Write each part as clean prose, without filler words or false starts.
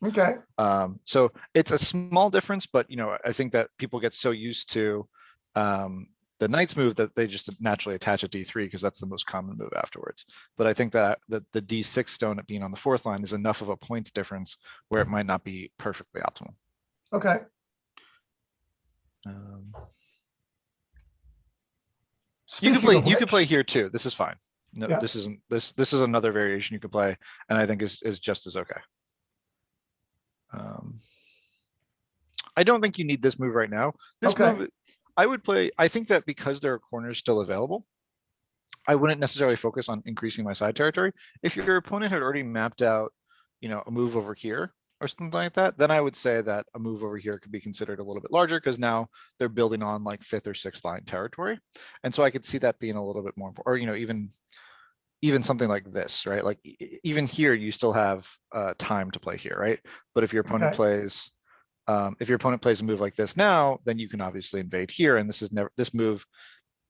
Okay. So it's a small difference, but I think that people get so used to the knight's move that they just naturally attach a d3 because that's the most common move afterwards. But I think that the d6 stone being on the fourth line is enough of a points difference where it might not be perfectly optimal. Okay. You could play here too. This is fine. No, Yeah. this isn't this is another variation you could play, and I think is just as okay. I don't think you need this move right now. This move, I would play. I think that because there are corners still available, I wouldn't necessarily focus on increasing my side territory. If your opponent had already mapped out, a move over here or something like that, then I would say that a move over here could be considered a little bit larger because now they're building on like fifth or sixth line territory. And so I could see that being a little bit more important, or, even something like this, right? Like even here, you still have time to play here, right? But if your opponent plays, a move like this now, then you can obviously invade here. And this move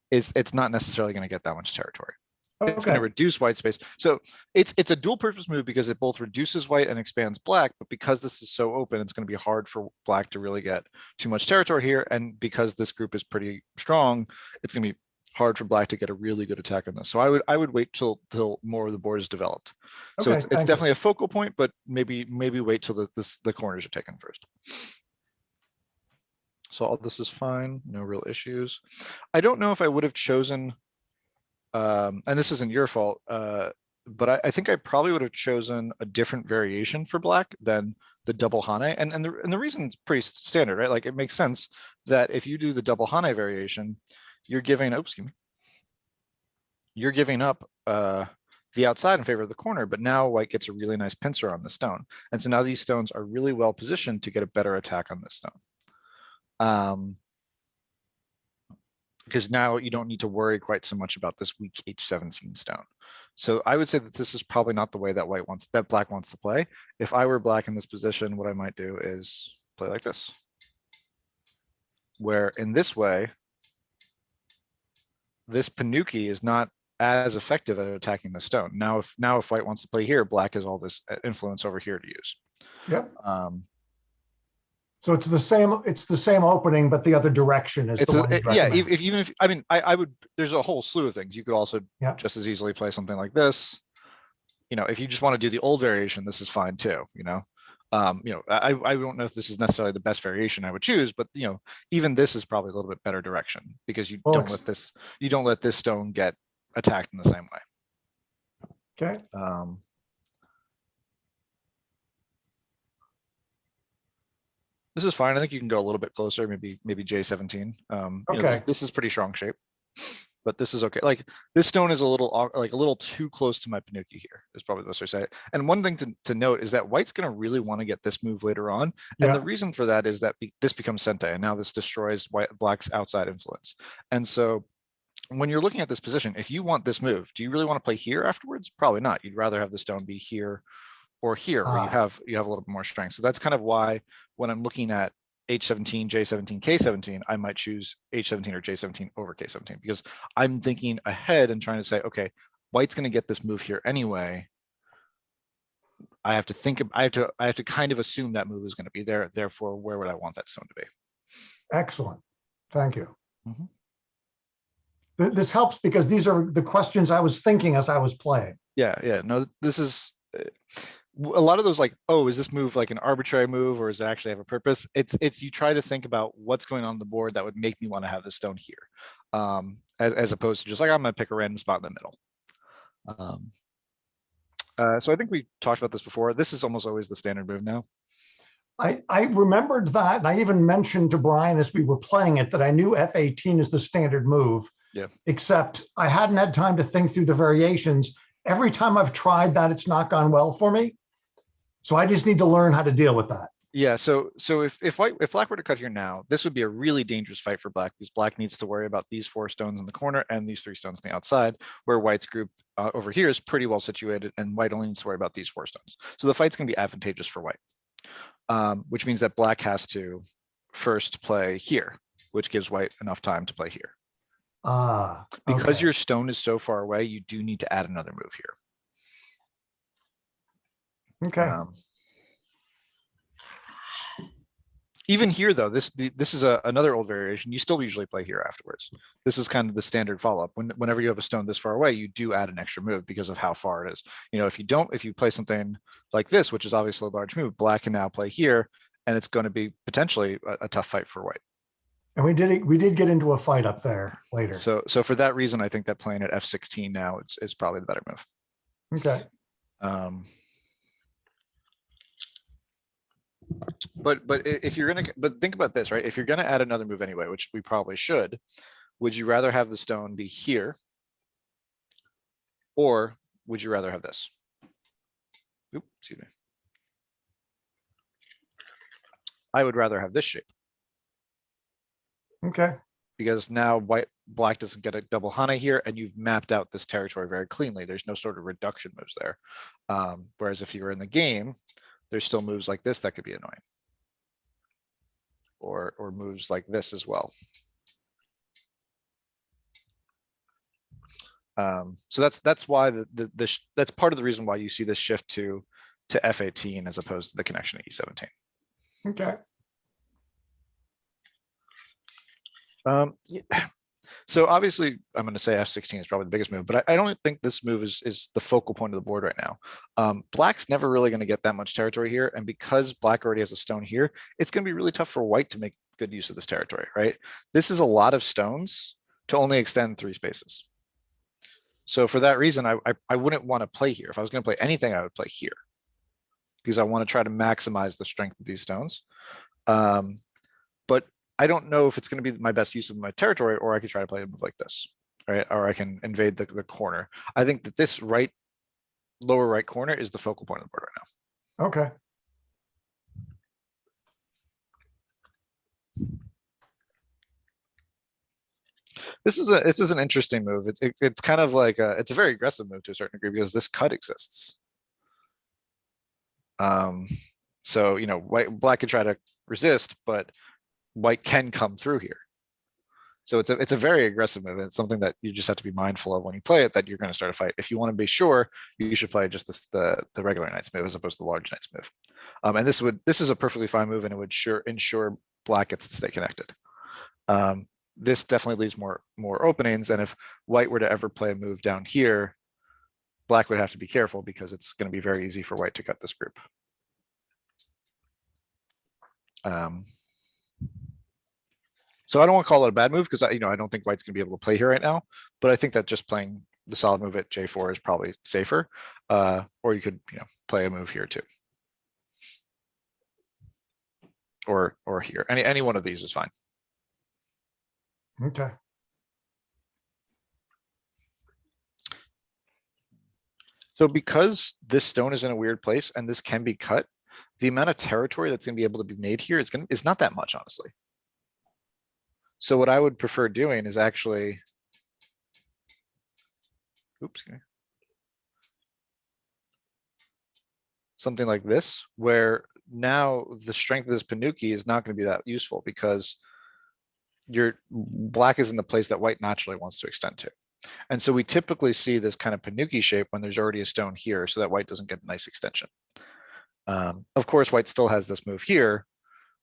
it's not necessarily going to get that much territory. It's going to reduce white space. So it's a dual purpose move because it both reduces white and expands black, but because this is so open, it's going to be hard for black to really get too much territory here. And because this group is pretty strong, it's going to be hard for black to get a really good attack on this. So I would wait till more of the board is developed. So it's definitely a focal point, but maybe wait till the corners are taken first. So all this is fine, no real issues. I don't know if I would have chosen, and this isn't your fault, but I think I probably would have chosen a different variation for black than the double hane. And the reason is pretty standard, right? Like it makes sense that if you do the double hane variation, you're giving up the outside in favor of the corner, but now white gets a really nice pincer on the stone. And so now these stones are really well positioned to get a better attack on this stone. Because now you don't need to worry quite so much about this weak h17 stone. So I would say that this is probably not the way that black wants to play. If I were black in this position, what I might do is play like this, where in this way, this Panuki is not as effective at attacking the stone. Now if white wants to play here, black has all this influence over here to use. Yep. So it's the same opening, but the other direction is the one you recommend. I would. There's a whole slew of things. You could also just as easily play something like this. If you just want to do the old variation, this is fine too. I don't know if this is necessarily the best variation I would choose, but even this is probably a little bit better direction because you don't let this stone get attacked in the same way. Okay. This is fine. I think you can go a little bit closer, maybe J17. This is pretty strong shape, but this is okay. Like this stone is a little too close to my Panuki here is probably the best way to say it. And one thing to note is that white's going to really want to get this move later on. And the reason for that is that this becomes Sente, and now this destroys black's outside influence. And so when you're looking at this position, if you want this move, do you really want to play here afterwards? Probably not. You'd rather have the stone be here or here, where you have a little bit more strength. So that's kind of why when I'm looking at H17, J17, K17, I might choose H17 or J17 over K17 because I'm thinking ahead and trying to say, okay, white's going to get this move here anyway. I have to kind of assume that move is going to be there. Therefore, where would I want that stone to be? Excellent. Thank you. This helps because these are the questions I was thinking as I was playing. Yeah. No, this is a lot of those like, oh, is this move like an arbitrary move or does it actually have a purpose? It's you try to think about what's going on the board that would make me want to have this stone here, as opposed to just like, I'm going to pick a random spot in the middle. So I think we talked about this before. This is almost always the standard move now. I remembered that, and I even mentioned to Brian as we were playing it that I knew F18 is the standard move. Yeah. Except I hadn't had time to think through the variations. Every time I've tried that, it's not gone well for me. So I just need to learn how to deal with that. Yeah. So if black were to cut here now, this would be a really dangerous fight for black because black needs to worry about these 4 stones in the corner and these 3 stones on the outside, where white's group over here is pretty well situated, and white only needs to worry about these 4 stones. So the fight's going to be advantageous for white, which means that black has to first play here, which gives white enough time to play here. Because your stone is so far away, you do need to add another move here. Okay. Even here, though, this is another old variation. You still usually play here afterwards. This is kind of the standard follow-up. Whenever you have a stone this far away, you do add an extra move because of how far it is. You know, if you play something like this, which is obviously a large move, black can now play here, and it's going to be potentially a tough fight for white. And we did get into a fight up there later. So for that reason, I think that playing at f16 now is probably the better move. Okay. But if you're gonna, but think about this, right? If you're gonna add another move anyway, which we probably should, would you rather have the stone be here, or would you rather have this? Oops, excuse me. I would rather have this shape. Okay. Because now black doesn't get a double hana here, and you've mapped out this territory very cleanly. There's no sort of reduction moves there. Whereas if you were in the game, there's still moves like this that could be annoying. Or moves like this as well. So that's why that's part of the reason why you see this shift to f18 as opposed to the connection to e17. Okay. Yeah. So obviously I'm going to say f16 is probably the biggest move, but I don't think this move is the focal point of the board right now. Black's never really going to get that much territory here, and because black already has a stone here, it's going to be really tough for white to make good use of this territory, right? This is a lot of stones to only extend 3 spaces. So for that reason, I wouldn't want to play here. If I was going to play anything, I would play here because I want to try to maximize the strength of these stones. But I don't know if it's going to be my best use of my territory, or I could try to play a move like this, right? Or I can invade the corner. I think that this lower right corner is the focal point of the board right now. Okay. This is an interesting move. It's kind of like it's a very aggressive move to a certain degree because this cut exists. So you know, black can try to resist, but white can come through here. So it's a very aggressive move. It's something that you just have to be mindful of when you play it, that you're going to start a fight. If you want to be sure, you should play just the regular knight's move as opposed to the large knight's move. And this is a perfectly fine move, and it would ensure black gets to stay connected. This definitely leaves more openings, and if white were to ever play a move down here, black would have to be careful because it's going to be very easy for white to cut this group. So I don't want to call it a bad move because I don't think white's going to be able to play here right now, but I think that just playing the solid move at J4 is probably safer. Or you could play a move here too, or here. Any one of these is fine. Okay. So because this stone is in a weird place and this can be cut, the amount of territory that's going to be able to be made here is not that much, honestly. So what I would prefer doing is actually, something like this, where now the strength of this Panuki is not going to be that useful because your black is in the place that white naturally wants to extend to. And so we typically see this kind of Panuki shape when there's already a stone here so that white doesn't get a nice extension. Of course, white still has this move here,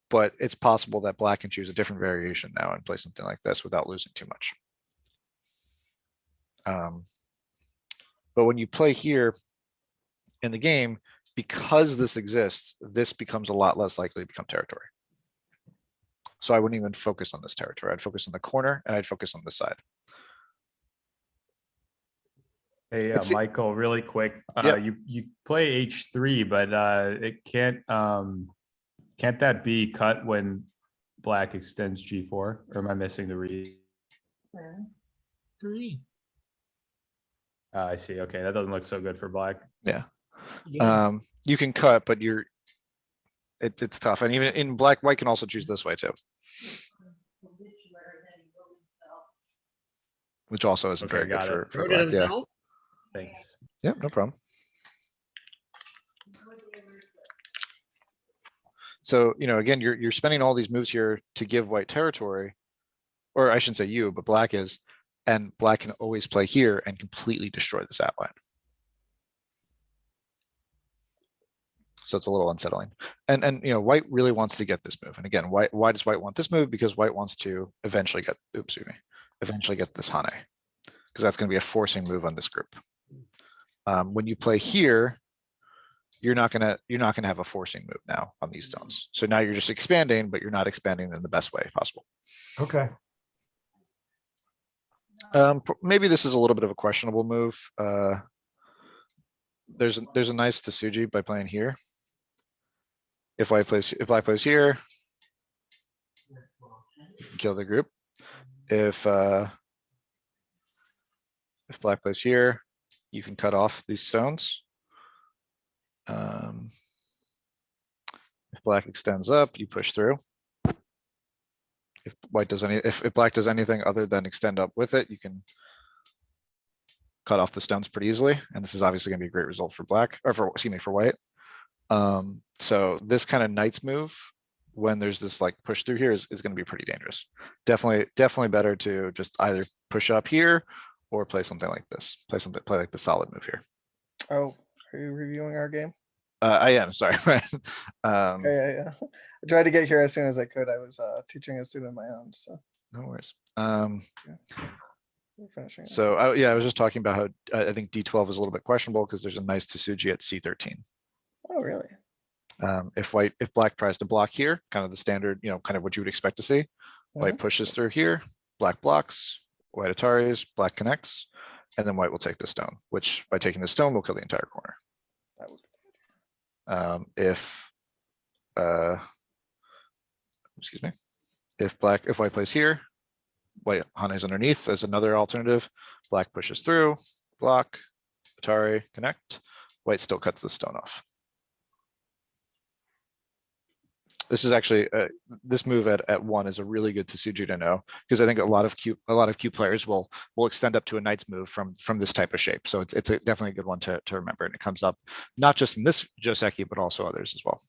but it's possible that black can choose a different variation now and play something like this without losing too much. But when you play here in the game, because this exists, this becomes a lot less likely to become territory. So I wouldn't even focus on this territory. I'd focus on the corner and I'd focus on this side. Hey, Michael, really quick. Yep. You play H3, but it can't that be cut when black extends G4? Or am I missing the read? I see. Okay, that doesn't look so good for black. Yeah. You can cut, but it's tough. And even in black, white can also choose this way too, which also isn't very good for black. Yeah. Thanks. Yeah, no problem. So, again, you're spending all these moves here to give white territory, or I shouldn't say you, but black is, and black can always play here and completely destroy this outline. So it's a little unsettling. And you know, white really wants to get this move. And again, why does white want this move? Because white wants to eventually get, oops, excuse me, eventually get this Hane, because that's going to be a forcing move on this group. When you play here, you're not gonna have a forcing move now on these stones. So now you're just expanding, but you're not expanding in the best way possible. Okay. Maybe this is a little bit of a questionable move. There's a nice Tsuji by playing here. If black plays here, you can kill the group. If black plays here, you can cut off these stones. If black extends up, you push through. If black does anything other than extend up with it, you can cut off the stones pretty easily. And this is obviously going to be a great result for black, or for white. So this kind of knight's move, when there's this like push through here, is going to be pretty dangerous. Definitely better to just either push up here or play something like this. Play like the solid move here. Oh, are you reviewing our game? I am, sorry. Yeah. I tried to get here as soon as I could. I was teaching a student of my own, so No worries. we're finishing. So yeah, I was just talking about how I think D12 is a little bit questionable because there's a nice Tsuji at C13. Oh, really? If black tries to block here, kind of the standard, you know, kind of what you would expect to see. White pushes through here, black blocks, white Ataris, black connects, and then white will take the stone, which by taking the stone will kill the entire corner. That would excuse me, if white plays here, white Hane is underneath as another alternative. Black pushes through, block, Atari, connect. White still cuts the stone off. This is actually this move at 1 is a really good Tsuji to know, because I think a lot of Q players will extend up to a knight's move from this type of shape. So it's definitely a good one to remember, and it comes up not just in this Joseki but also others as well.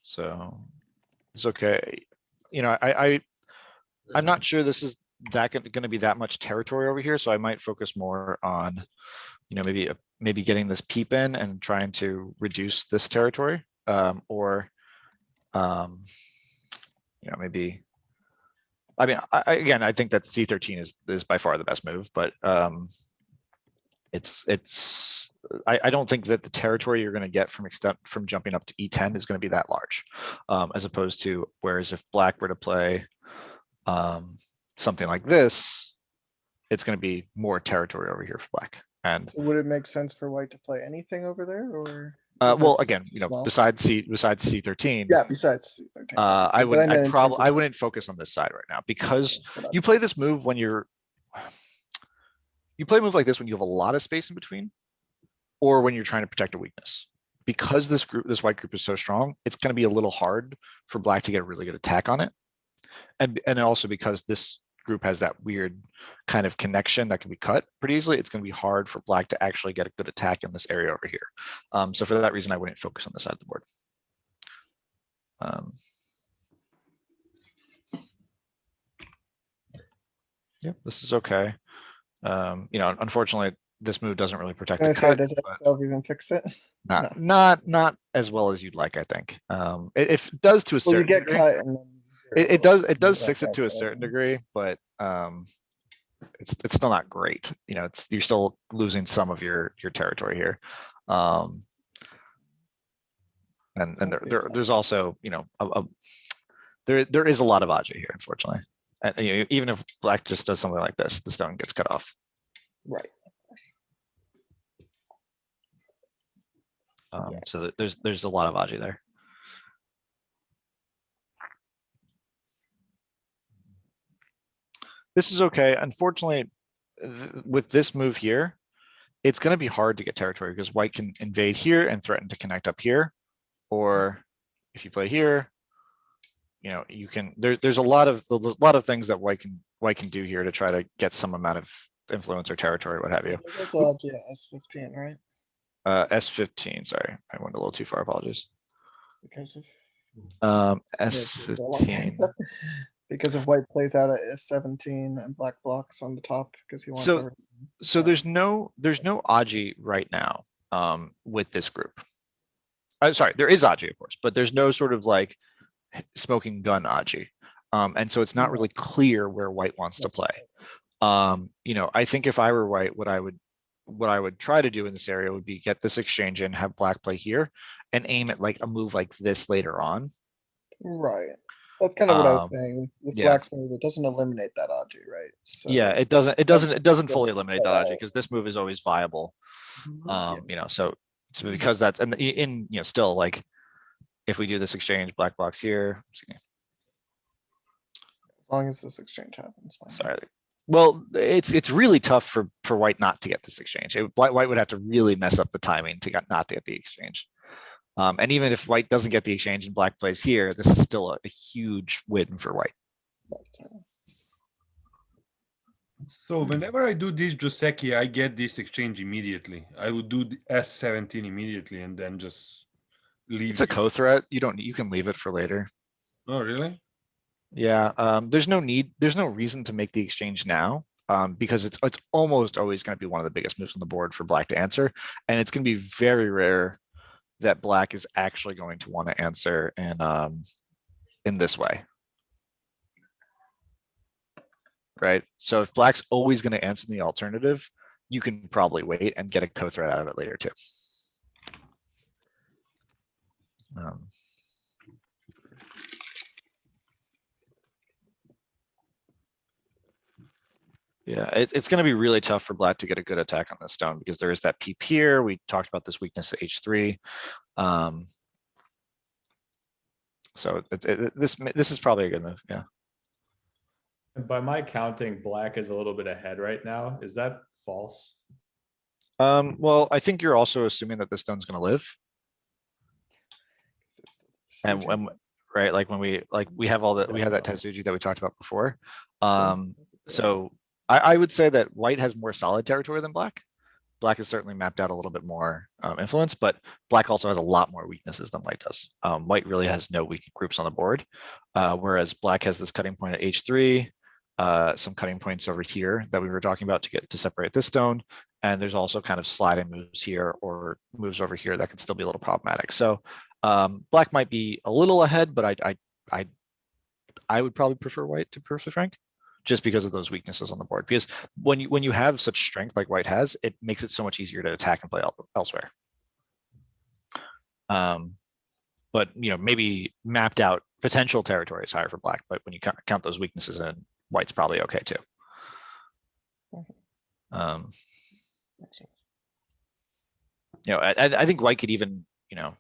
So it's okay. You know, I'm not sure this is going to be that much territory over here, so I might focus more on, you know, maybe getting this peep in and trying to reduce this territory, or you know, maybe. I mean, again, I think that C13 is by far the best move, but I don't think that the territory you're going to get from jumping up to E10 is going to be that large, as opposed to, whereas if black were to play something like this, it's going to be more territory over here for black. And would it make sense for white to play anything over there, or? Well, again, you know, besides C13. Yeah, besides C13. I wouldn't focus on this side right now, because you play this move when you play a move like this when you have a lot of space in between, or when you're trying to protect a weakness. Because this white group is so strong, it's going to be a little hard for black to get a really good attack on it. And also because this group has that weird kind of connection that can be cut pretty easily, it's going to be hard for black to actually get a good attack in this area over here. So for that reason, I wouldn't focus on the side of the board. Yeah, this is okay. You know, unfortunately, this move doesn't really protect the cut. Does F12 even fix it? Not as well as you'd like, I think. It does to a certain degree. Cut and then it does fix it to a certain degree, but it's still not great. You know, you're still losing some of your territory here. And there's also, you know, there is a lot of Aja here, unfortunately. And, you know, even if black just does something like this, the stone gets cut off. Right. So there's a lot of Aja there. This is okay. Unfortunately, with this move here, it's going to be hard to get territory, because white can invade here and threaten to connect up here. Or if you play here, you know, you can. There's a lot of things that white can do here to try to get some amount of influence or territory, what have you. S15, right? S15. Sorry, I went a little too far. Apologies. Because of S15. Because if white plays out at S17 and black blocks on the top because he wants So everything. so there's no Aji right now with this group. Sorry, there is Aji, of course, but there's no sort of like smoking gun Aji. And so it's not really clear where white wants to play. You know, I think if I were white, what I would try to do in this area would be get this exchange in, have black play here, and aim at like a move like this later on. Right. That's kind of what I was Um, saying with yeah. black's move. It doesn't eliminate that Aji, right? So Yeah, it doesn't fully Yeah. eliminate that Aji because this move is always viable. Yeah. You know, so because that's and in you know still like if we do this exchange, black blocks here. as long as this exchange happens. fine. Sorry. Well, it's really tough for white not to get this exchange. White would have to really mess up the timing to not to get the exchange. And even if white doesn't get the exchange and black plays here, this is still a huge win for white. So whenever I do this Joseki, I get this exchange immediately. I would do the S17 immediately and then just leave. It's a co-threat. You can leave it for later. Oh, really? Yeah. There's no reason to make the exchange now. Because it's almost always going to be one of the biggest moves on the board for black to answer. And it's going to be very rare that black is actually going to want to answer in this way. Right. So if black's always going to answer in the alternative, you can probably wait and get a co-threat out of it later too. Yeah, it's going to be really tough for black to get a good attack on this stone because there is that peep here. We talked about this weakness at H3. So this is probably a good move. Yeah. And by my counting, black is a little bit ahead right now. Is that false? Well, I think you're also assuming that this stone's going to live. And when right, like when we have that Tetsuji that we talked about before. So I would say that white has more solid territory than black. Black is certainly mapped out a little bit more influence, but black also has a lot more weaknesses than white does. White really has no weak groups on the board, whereas black has this cutting point at H3, some cutting points over here that we were talking about to separate this stone. And there's also kind of sliding moves here or moves over here that can still be a little problematic. So black might be a little ahead, but I would probably prefer white to be perfectly frank, just because of those weaknesses on the board. Because when you have such strength like white has, it makes it so much easier to attack and play elsewhere. But you know, maybe mapped out potential territory is higher for black, but when you count those weaknesses in, white's probably okay too. You know, I think white could even, you know,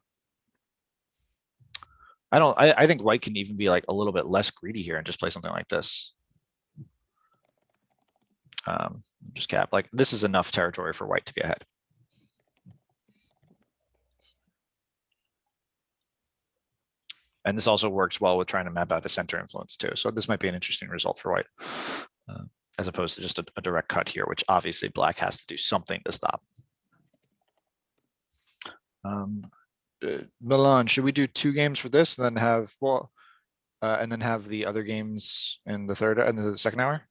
I think white can even be like a little bit less greedy here and just play something like this. Just cap, like this is enough territory for white to be ahead. And this also works well with trying to map out a center influence too. So this might be an interesting result for white, as opposed to just a direct cut here, which obviously black has to do something to stop. Milan, should we do 2 games for this and then have and then have the other games in the third and the second hour?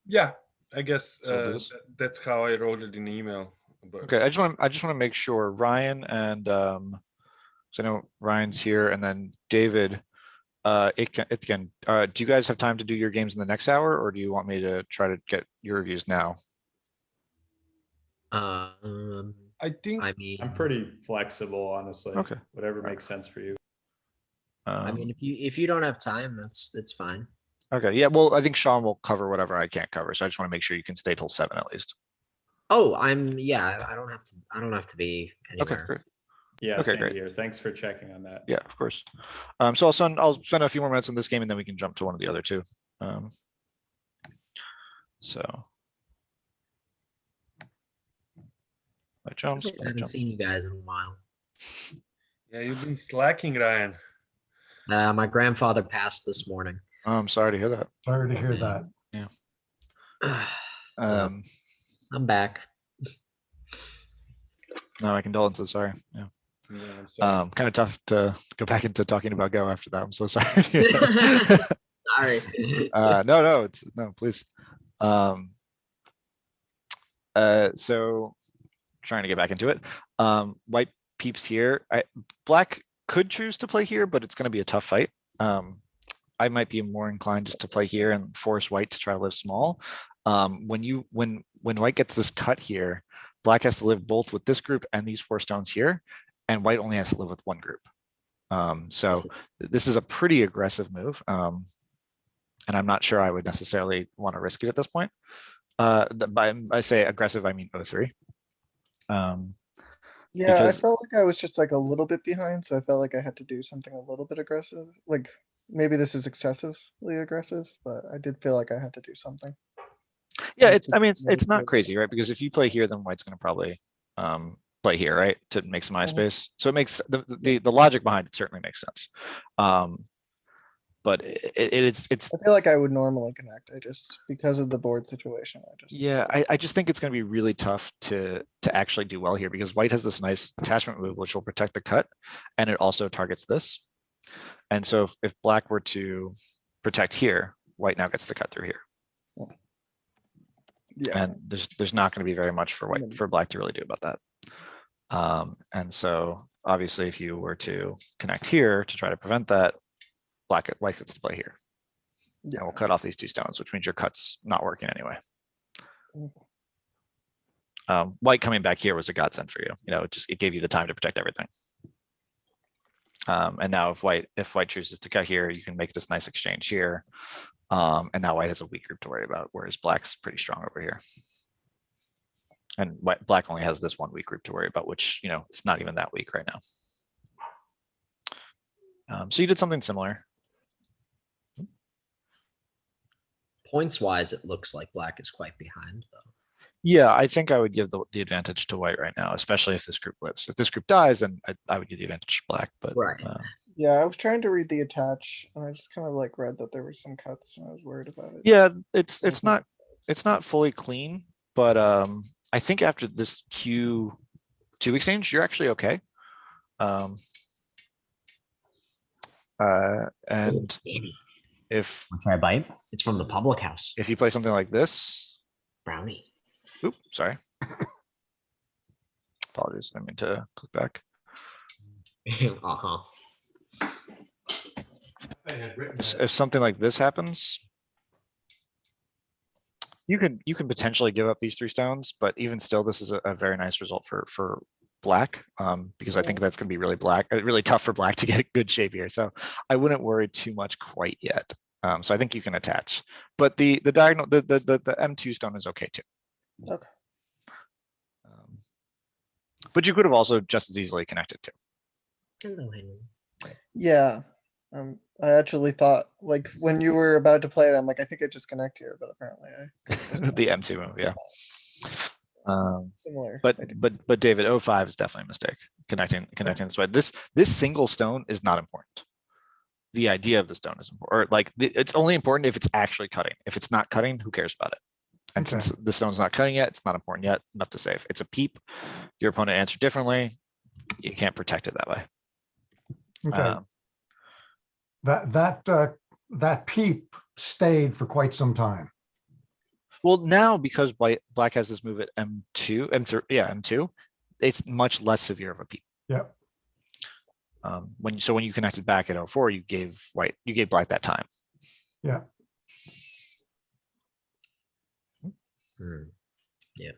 Yeah, I guess So that's how I wrote it in the email. But okay, I just want to make sure Ryan and so I know Ryan's here, and then David. Do you guys have time to do your games in the next hour, or do you want me to try to get your reviews now? I think I mean, I'm pretty flexible, honestly. Okay. Whatever makes sense for you. I mean, if you don't have time, that's fine. Okay, yeah. Well, I think Sean will cover whatever I can't cover, so I just want to make sure you can stay till 7 at least. Oh, I don't have to be Okay, anywhere. great. Yeah, Okay, same great. here. Thanks for checking on that. Yeah, of course. So I'll spend a few more minutes on this game, and then we can jump to one of the other two. So. My jumps. I haven't seen you guys in a while. yeah, you've been slacking, Ryan. My grandfather passed this morning. Oh, I'm sorry to hear that. Sorry to hear that. I'm back. No, my condolences. Sorry. Yeah. Yeah, I'm sorry. Kind of tough to go back into talking about Go after that. I'm so sorry. to hear that. All Sorry. No, please. So trying to get back into it. White peeps here. Black could choose to play here, but it's going to be a tough fight. I might be more inclined just to play here and force white to try to live small. When white gets this cut here, black has to live both with this group and these 4 stones here, and white only has to live with 1 group. So this is a pretty aggressive move. And I'm not sure I would necessarily want to risk it at this point. By I say aggressive, I mean 0-3. Yeah, I Because- felt like I was just like a little bit behind, so I felt like I had to do something a little bit aggressive. Like maybe this is excessively aggressive, but I did feel like I had to do something. Yeah, Like, it's I mean it's maybe not do it. crazy, right? Because if you play here, then white's going to probably play here, right, to make some eye Mhm. space. So it makes the logic behind it certainly makes sense. But it's I feel like I would normally connect. I just because of the board situation. yeah, I just think it's going to be really tough to actually do well here because white has this nice attachment move which will protect the cut, and it also targets this. And so if black were to protect here, white now gets the cut through here. Yeah. And there's not going to be very much for black to really do about that. And so obviously if you were to connect here to try to prevent that, white gets to play here. Yeah. And we'll cut off these 2 stones, which means your cut's not working anyway. White coming back here was a godsend for you. It gave you the time to protect everything. And now if white chooses to cut here, you can make this nice exchange here. And now white has a weak group to worry about, whereas black's pretty strong over here. And black only has this 1 weak group to worry about, which is not even that weak right now. So you did something similar. Points wise, it looks like black is quite behind though. Yeah, I think I would give the advantage to white right now, especially if this group lives. If this group dies, then I would give the advantage to black. But Right. Yeah, I was trying to read the attach, and I just kind of like read that there were some cuts, and I was worried about it. yeah, it's not fully clean, but I think after this Q2 exchange, you're actually okay. And Maybe. if Wanna try a bite? It's from the public house. you play something like this, Brownie. oops, sorry. Apologies, I mean to click back. Uh-huh. If something like this happens, you can potentially give up these 3 stones, but even still, this is a very nice result for black, because I think that's going to be really tough for black to get a good shape here. So I wouldn't worry too much quite yet. So I think you can attach, but the diagonal, the M2 stone is okay too. Okay. But you could have also just as easily connected to. Hello, Henry. Yeah. I actually thought like when you were about to play it, I'm like, I think I just connect here, but apparently The M2 move, yeah. similar. But David, 05 is definitely a mistake. Connecting this way. This single stone is not important. The idea of the stone is important, or like it's only important if it's actually cutting. If it's not cutting, who cares about it? And Okay. since the stone's not cutting yet, it's not important yet. Enough to save. It's a peep. Your opponent answered differently. You can't protect it that way. Okay. That peep stayed for quite some time. Well, now because black has this move at M2, M2, it's much less severe of a peep. Yeah. When you connected back at 04, you gave black that time. Yeah. Yeah.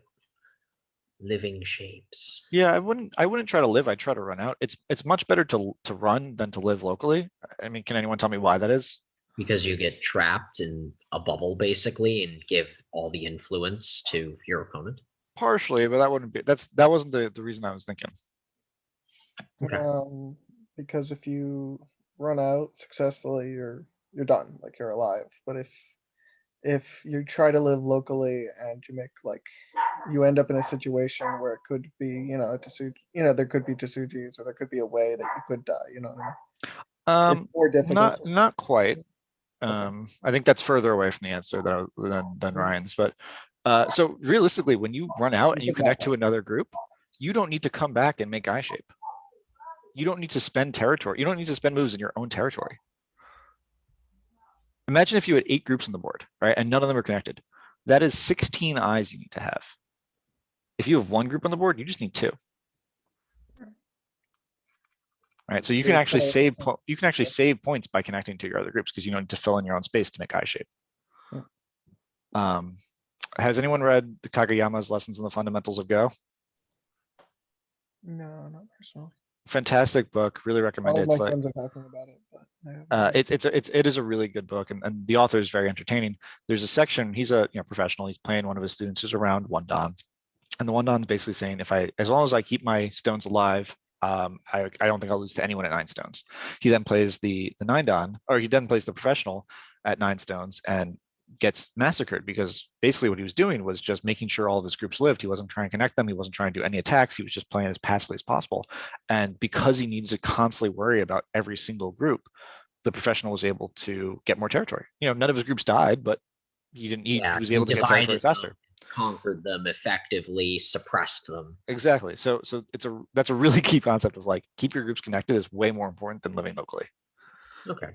Living shapes. Yeah, I wouldn't try to live. I'd try to run out. It's much better to run than to live locally. I mean, can anyone tell me why that is? Because you get trapped in a bubble basically and give all the influence to your opponent. Partially, but that wasn't the reason I was thinking. Okay. Because if you run out successfully, you're done, like you're alive. But if you try to live locally and you make like you end up in a situation where it could be, there could be Tsujis or there could be a way that you could die, you know what I mean? It's more difficult. Not quite. I think that's further away from the answer than Ryan's, but so realistically, when you run out and you connect to another group, you don't need to come back and make eye shape. You don't need to spend territory. You don't need to spend moves in your own territory. Imagine if you had 8 groups on the board, right? And none of them are connected. That is 16 eyes you need to have. If you have 1 group on the board, you just need 2. Right, so you can actually save points by connecting to your other groups because you don't need to fill in your own space to make eye shape. Has anyone read the Kageyama's Lessons in the Fundamentals of Go? No, not personally. Fantastic book, really recommend All it. of my It's like friends are talking about it, but I haven't. it is a really good book, and the author is very entertaining. There's a section, he's a professional, he's playing one of his students who's around 1 dan, and the 1 dan is basically saying, as long as I keep my stones alive, I don't think I'll lose to anyone at 9 stones. He then plays the 9 dan, or he then plays the professional at 9 stones and gets massacred because basically what he was doing was just making sure all of his groups lived. He wasn't trying to connect them. He wasn't trying to do any attacks. He was just playing as passively as possible. And because he needs to constantly worry about every single group, the professional was able to get more territory. None of his groups died, but he was able to get territory faster. Conquered them effectively, suppressed them. Exactly. So that's a really key concept of like, keep your groups connected is way more important than living locally. Okay.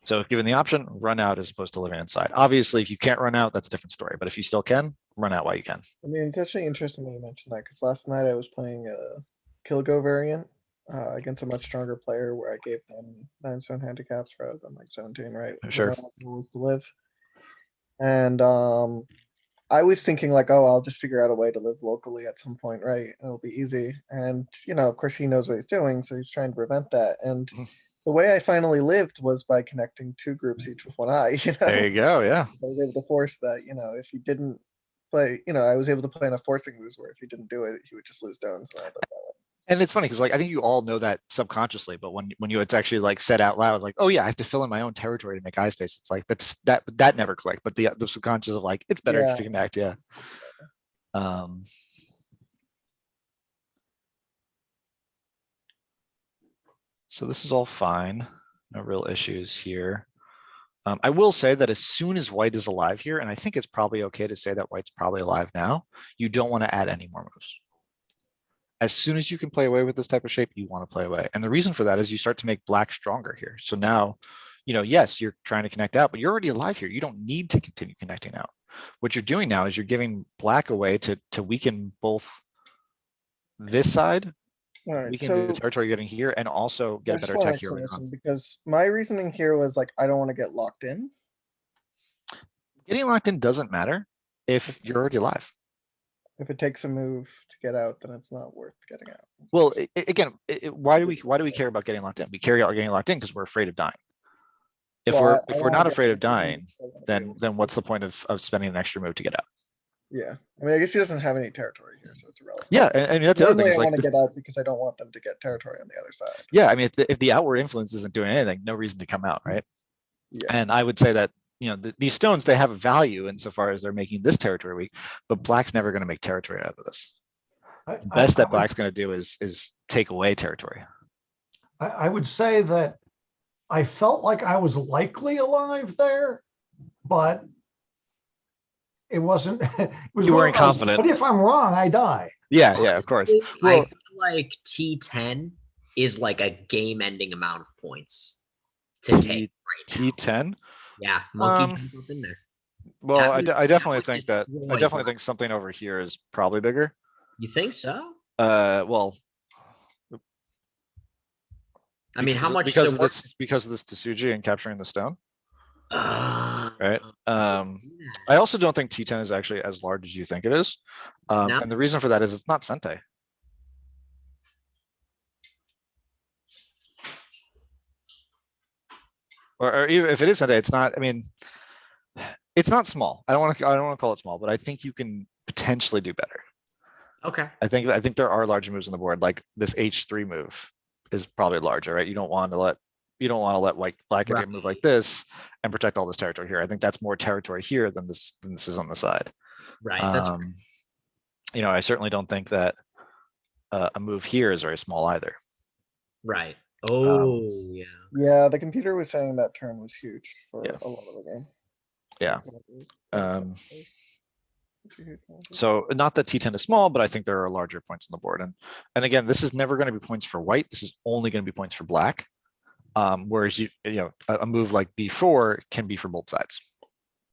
So if given the option, run out as opposed to living inside. Obviously, if you can't run out, that's a different story. But if you still can, run out while you can. I mean, it's actually interesting that you mentioned that because last night I was playing a kill go variant against a much stronger player where I gave them 9 stone handicaps rather than like 17, right? Sure. Was to live. And I was thinking like, oh, I'll just figure out a way to live locally at some point, right? It'll be easy. And of course he knows what he's doing, so he's trying to prevent that. And the way I finally lived was by connecting 2 groups each with 1 eye. There you go. Yeah. I was able to force that. If he didn't play, I was able to play in a forcing moves where if he didn't do it, he would just lose stones. And it's funny because like I think you all know that subconsciously, but when it's actually like said out loud, like, oh yeah, I have to fill in my own territory to make eye space. It's like that never clicked. But the subconscious of like, it's better to connect. Yeah. So this is all fine. No real issues here. I will say that as soon as white is alive here, and I think it's probably okay to say that white's probably alive now, you don't want to add any more moves. As soon as you can play away with this type of shape, you want to play away. And the reason for that is you start to make black stronger here. So now, yes, you're trying to connect out, but you're already alive here. You don't need to continue connecting out. What you're doing now is you're giving black away to weaken both this side, weaken the territory you're getting here, and also get a better attack here. Because my reasoning here was like, I don't want to get locked in. Getting locked in doesn't matter if you're already alive. If it takes a move to get out, then it's not worth getting out. Well, again, why do we care about getting locked in? We care about getting locked in because we're afraid of dying. If we're not afraid of dying, then what's the point of spending an extra move to get out? Yeah, I mean, I guess he doesn't have any territory here, so it's irrelevant. Yeah, and that's the other thing. I want to get out because I don't want them to get territory on the other side. Yeah, I mean, if the outward influence isn't doing anything, no reason to come out, right? Yeah. And I would say that these stones, they have a value insofar as they're making this territory weak, but black's never going to make territory out of this. The best that black's going to do is take away territory. I would say that I felt like I was likely alive there, but it wasn't. You weren't confident. But if I'm wrong, I die. Yeah, of course. Well, I feel like T10 is like a game-ending amount of points to take right now. T10. Yeah, monkey jump up in there. Well, I definitely think something over here is probably bigger. You think so? Well, I mean, how much? Because of this Tsuji and capturing the stone. Right. I also don't think T10 is actually as large as you think it is, and the reason for that is it's not Sente. Or even if it is Sente, it's not. I mean, it's not small. I don't want to call it small, but I think you can potentially do better. Okay. I think there are larger moves on the board, like this H3 move is probably larger, right? You don't want to let black get a move like this and protect all this territory here. I think that's more territory here than this is on the side. Right. That's I certainly don't think that a move here is very small either. right. Oh, yeah. Yeah, the computer was saying that turn was huge for Yeah. a lot of the game. Yeah. So not that T10 is small, but I think there are larger points on the board. And again, this is never going to be points for white. This is only going to be points for black. Whereas a move like b4 can be for both sides.